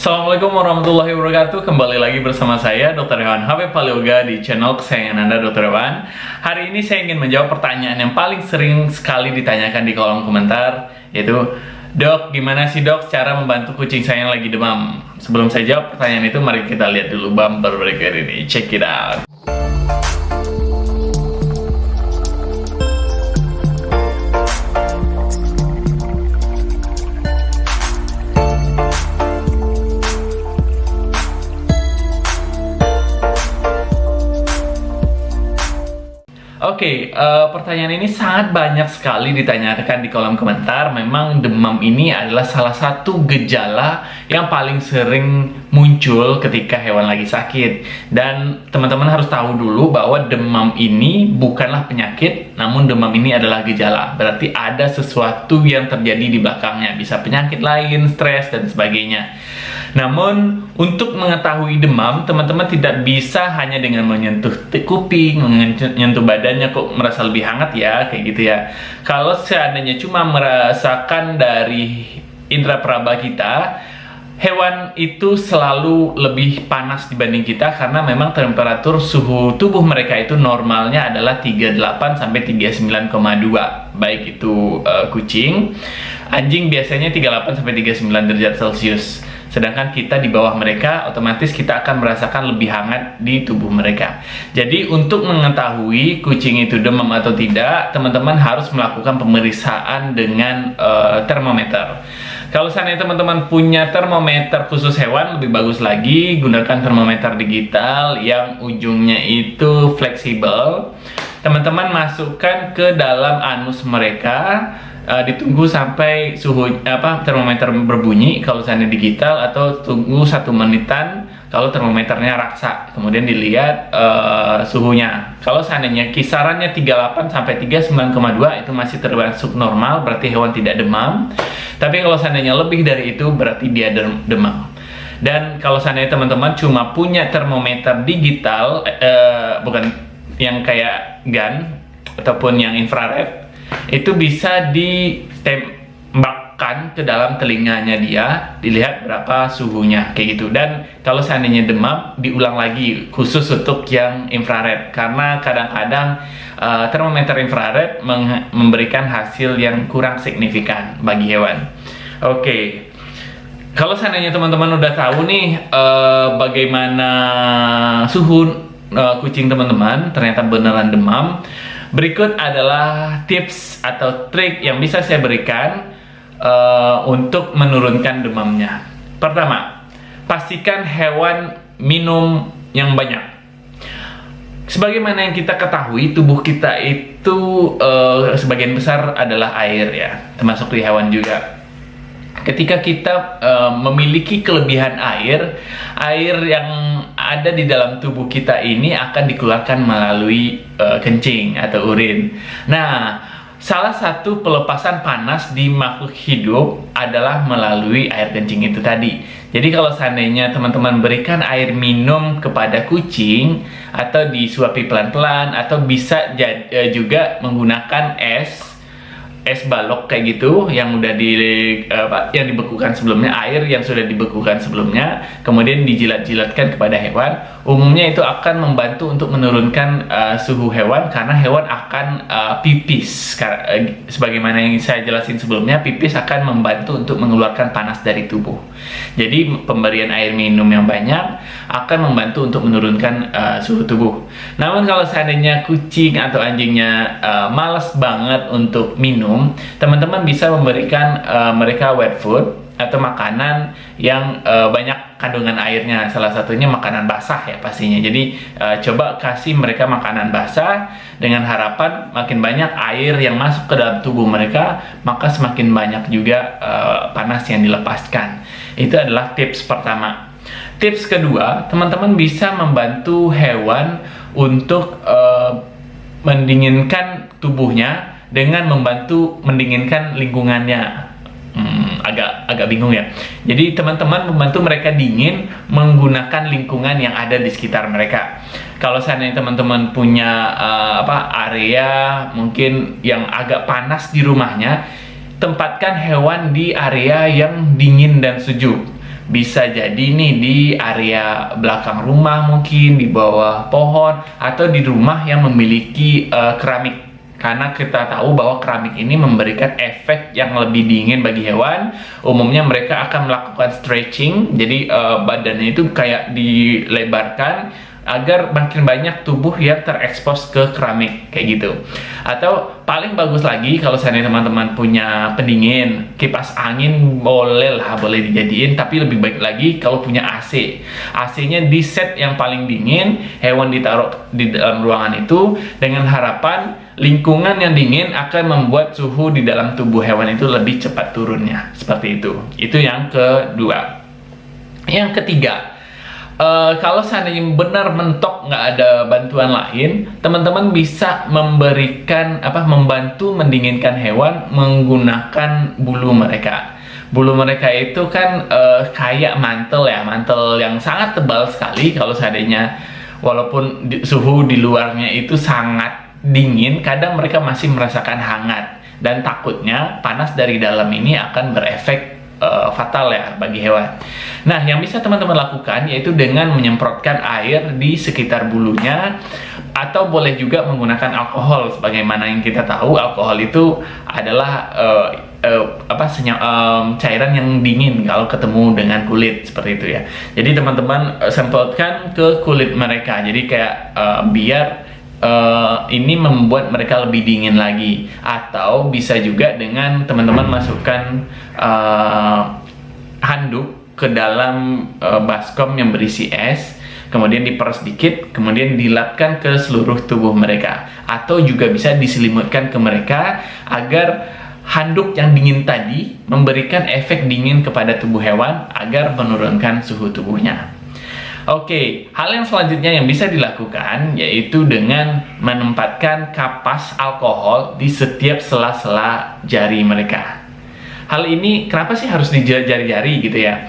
Assalamualaikum warahmatullahi wabarakatuh. Kembali lagi bersama saya Dr. Hewan Habib Paleoga di channel kesayangan Anda, Dr. Hewan. Hari ini saya ingin menjawab pertanyaan yang paling sering sekali ditanyakan di kolom komentar, yaitu, "Dok, gimana sih dok cara membantu kucing saya yang lagi demam?" Sebelum saya jawab pertanyaan itu, mari kita lihat dulu bumper berikut ini. Check it out. Oke, pertanyaan ini sangat banyak sekali ditanyakan di kolom komentar. Memang demam ini adalah salah satu gejala yang paling sering muncul ketika hewan lagi sakit. Dan teman-teman harus tahu dulu bahwa demam ini bukanlah penyakit, namun demam ini adalah gejala. Berarti ada sesuatu yang terjadi di belakangnya. Bisa penyakit lain, stres, dan sebagainya. Namun, untuk mengetahui demam, teman-teman tidak bisa hanya dengan menyentuh kuping, menyentuh badannya kok merasa lebih hangat ya, kayak gitu ya. Kalau seandainya cuma merasakan dari indera peraba kita, hewan itu selalu lebih panas dibanding kita karena memang temperatur suhu tubuh mereka itu normalnya adalah 38 sampai 39,2. Baik itu kucing, anjing biasanya 38 sampai 39 derajat Celcius. Sedangkan kita di bawah mereka, otomatis kita akan merasakan lebih hangat di tubuh mereka. Jadi untuk mengetahui kucing itu demam atau tidak, teman-teman harus melakukan pemeriksaan dengan termometer. Kalau seandainya teman-teman punya termometer khusus hewan, lebih bagus lagi gunakan termometer digital yang ujungnya itu fleksibel. Teman-teman masukkan ke dalam anus mereka, ditunggu sampai termometer berbunyi kalau seandainya digital, atau tunggu 1 menitan kalau termometernya raksa, kemudian dilihat suhunya. Kalau seandainya kisarannya 38 sampai 39,2 itu masih termasuk normal, berarti hewan tidak demam. Tapi kalau seandainya lebih dari itu berarti dia demam. Dan kalau seandainya teman-teman cuma punya termometer digital, bukan yang kayak gun ataupun yang infrared, itu bisa ditembakkan ke dalam telinganya dia, dilihat berapa suhunya, kayak gitu. Dan kalau seandainya demam, diulang lagi khusus untuk yang infrared, karena kadang-kadang termometer infrared memberikan hasil yang kurang signifikan bagi hewan. Oke. Kalau seandainya teman-teman udah tahu nih bagaimana suhu kucing teman-teman, ternyata beneran demam, berikut adalah tips atau trik yang bisa saya berikan untuk menurunkan demamnya. Pertama, pastikan hewan minum yang banyak. Sebagaimana yang kita ketahui, tubuh kita itu sebagian besar adalah air ya, termasuk di hewan juga. Ketika kita memiliki kelebihan air yang ada di dalam tubuh kita ini akan dikeluarkan melalui kencing atau urin. Nah, salah satu pelepasan panas di makhluk hidup adalah melalui air kencing itu tadi. Jadi kalau seandainya teman-teman berikan air minum kepada kucing, atau disuapi pelan-pelan, atau bisa juga menggunakan es balok kayak gitu yang udah yang dibekukan sebelumnya, air yang sudah dibekukan sebelumnya, kemudian dijilat-jilatkan kepada hewan. Umumnya itu akan membantu untuk menurunkan suhu hewan, karena hewan akan pipis. Sebagaimana yang saya jelasin sebelumnya, pipis akan membantu untuk mengeluarkan panas dari tubuh. Jadi pemberian air minum yang banyak akan membantu untuk menurunkan suhu tubuh. Namun kalau seandainya kucing atau anjingnya malas banget untuk minum, teman-teman bisa memberikan mereka wet food atau makanan yang banyak kandungan airnya. Salah satunya makanan basah ya pastinya. Jadi coba kasih mereka makanan basah dengan harapan makin banyak air yang masuk ke dalam tubuh mereka, maka semakin banyak juga panas yang dilepaskan. Itu adalah tips pertama. Tips kedua, teman-teman bisa membantu hewan untuk mendinginkan tubuhnya dengan membantu mendinginkan lingkungannya. Agak bingung ya. Jadi teman-teman membantu mereka dingin menggunakan lingkungan yang ada di sekitar mereka. Kalau seandainya teman-teman punya area mungkin yang agak panas di rumahnya, tempatkan hewan di area yang dingin dan sejuk. Bisa jadi nih di area belakang rumah, mungkin di bawah pohon, atau di rumah yang memiliki keramik. Karena kita tahu bahwa keramik ini memberikan efek yang lebih dingin bagi hewan. Umumnya mereka akan melakukan stretching, jadi badannya itu kayak dilebarkan agar makin banyak tubuh yang terekspos ke keramik, kayak gitu. Atau paling bagus lagi kalau seandainya teman-teman punya pendingin, kipas angin boleh dijadiin, tapi lebih baik lagi kalau punya AC. AC-nya di set yang paling dingin, hewan ditaruh di dalam ruangan itu dengan harapan lingkungan yang dingin akan membuat suhu di dalam tubuh hewan itu lebih cepat turunnya. Seperti itu. Itu yang kedua. Yang ketiga, kalau seandainya benar mentok nggak ada bantuan lain, teman-teman bisa membantu mendinginkan hewan menggunakan bulu mereka. Bulu mereka itu kan kayak mantel yang sangat tebal sekali. Kalau seandainya walaupun suhu di luarnya itu sangat dingin, kadang mereka masih merasakan hangat, dan takutnya panas dari dalam ini akan berefek fatal ya bagi hewan. Nah, yang bisa teman-teman lakukan yaitu dengan menyemprotkan air di sekitar bulunya, atau boleh juga menggunakan alkohol. Sebagaimana yang kita tahu, alkohol itu adalah cairan yang dingin kalau ketemu dengan kulit, seperti itu ya. Jadi teman-teman semprotkan ke kulit mereka, jadi kayak biar ini membuat mereka lebih dingin lagi. Atau bisa juga dengan teman-teman masukkan handuk ke dalam baskom yang berisi es, kemudian diperas dikit, kemudian dilapkan ke seluruh tubuh mereka. Atau juga bisa diselimutkan ke mereka agar handuk yang dingin tadi memberikan efek dingin kepada tubuh hewan agar menurunkan suhu tubuhnya. Oke, hal yang selanjutnya yang bisa dilakukan yaitu dengan menempatkan kapas alkohol di setiap sela-sela jari mereka. Hal ini kenapa sih harus di jari-jari gitu ya?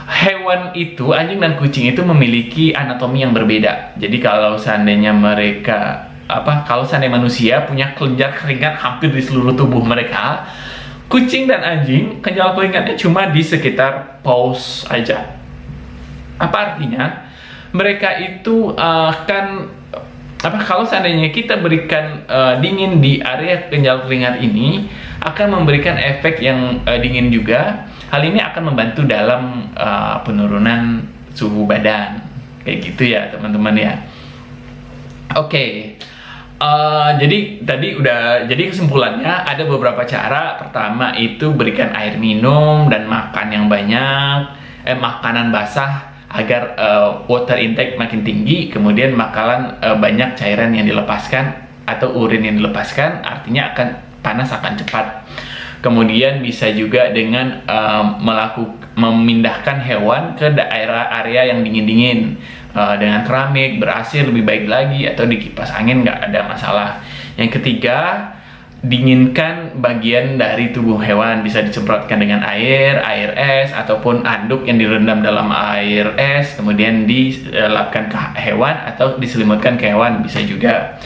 Hewan itu, anjing dan kucing itu memiliki anatomi yang berbeda. Jadi kalau seandainya manusia punya kelenjar keringat hampir di seluruh tubuh mereka, kucing dan anjing kelenjar keringatnya cuma di sekitar paus aja. Apa artinya? Mereka itu kalau seandainya kita berikan dingin di area kelenjar keringat ini, akan memberikan efek yang dingin juga. Hal ini akan membantu dalam penurunan suhu badan, kayak gitu ya teman-teman ya. Oke. Jadi kesimpulannya ada beberapa cara. Pertama itu berikan air minum dan makan yang banyak, makanan basah agar water intake makin tinggi, kemudian banyak cairan yang dilepaskan atau urin yang dilepaskan, artinya panas akan cepat. Kemudian bisa juga dengan memindahkan hewan ke daerah area yang dingin-dingin dengan keramik, ber-AC lebih baik lagi, atau di kipas angin nggak ada masalah. Yang ketiga, dinginkan bagian dari tubuh hewan, bisa disemprotkan dengan air es, ataupun handuk yang direndam dalam air es, kemudian dilapkan ke hewan atau diselimutkan ke hewan, bisa juga.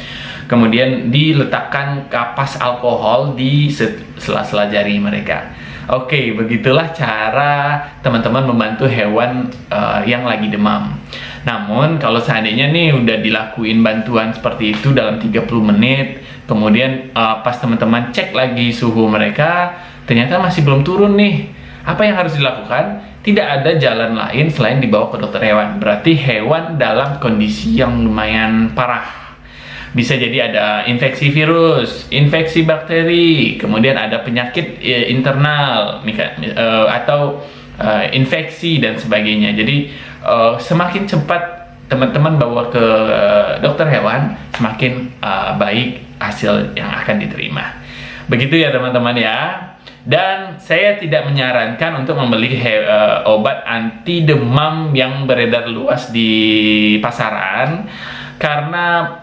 Kemudian diletakkan kapas alkohol di sela-sela jari mereka. Oke, begitulah cara teman-teman membantu hewan yang lagi demam. Namun kalau seandainya nih udah dilakuin bantuan seperti itu dalam 30 menit, kemudian pas teman-teman cek lagi suhu mereka, ternyata masih belum turun nih. Apa yang harus dilakukan? Tidak ada jalan lain selain dibawa ke dokter hewan. Berarti hewan dalam kondisi yang lumayan parah. Bisa jadi ada infeksi virus, infeksi bakteri, kemudian ada penyakit internal, atau infeksi dan sebagainya. Jadi semakin cepat teman-teman bawa ke dokter hewan, semakin baik hasil yang akan diterima. Begitu ya teman-teman ya. Dan saya tidak menyarankan untuk membeli obat anti demam yang beredar luas di pasaran, karena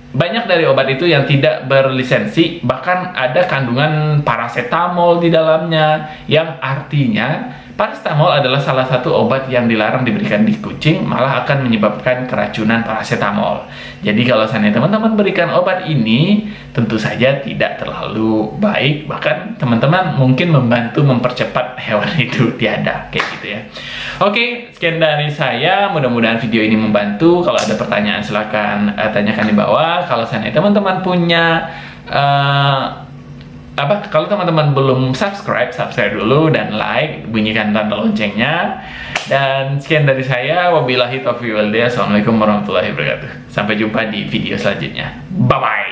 banyak dari obat itu yang tidak berlisensi, bahkan ada kandungan paracetamol di dalamnya, yang artinya Paracetamol adalah salah satu obat yang dilarang diberikan di kucing, malah akan menyebabkan keracunan paracetamol. Jadi kalau seandainya teman-teman berikan obat ini, tentu saja tidak terlalu baik, bahkan teman-teman mungkin membantu mempercepat hewan itu tiada, kayak gitu ya. Oke, sekian dari saya, mudah-mudahan video ini membantu. Kalau ada pertanyaan silahkan tanyakan di bawah. Kalau seandainya teman-teman punya kalau teman-teman belum subscribe dulu dan like, bunyikan tanda loncengnya. Dan sekian dari saya, wabillahi taufiq wal hidayah. Assalamualaikum warahmatullahi wabarakatuh. Sampai jumpa di video selanjutnya. Bye bye.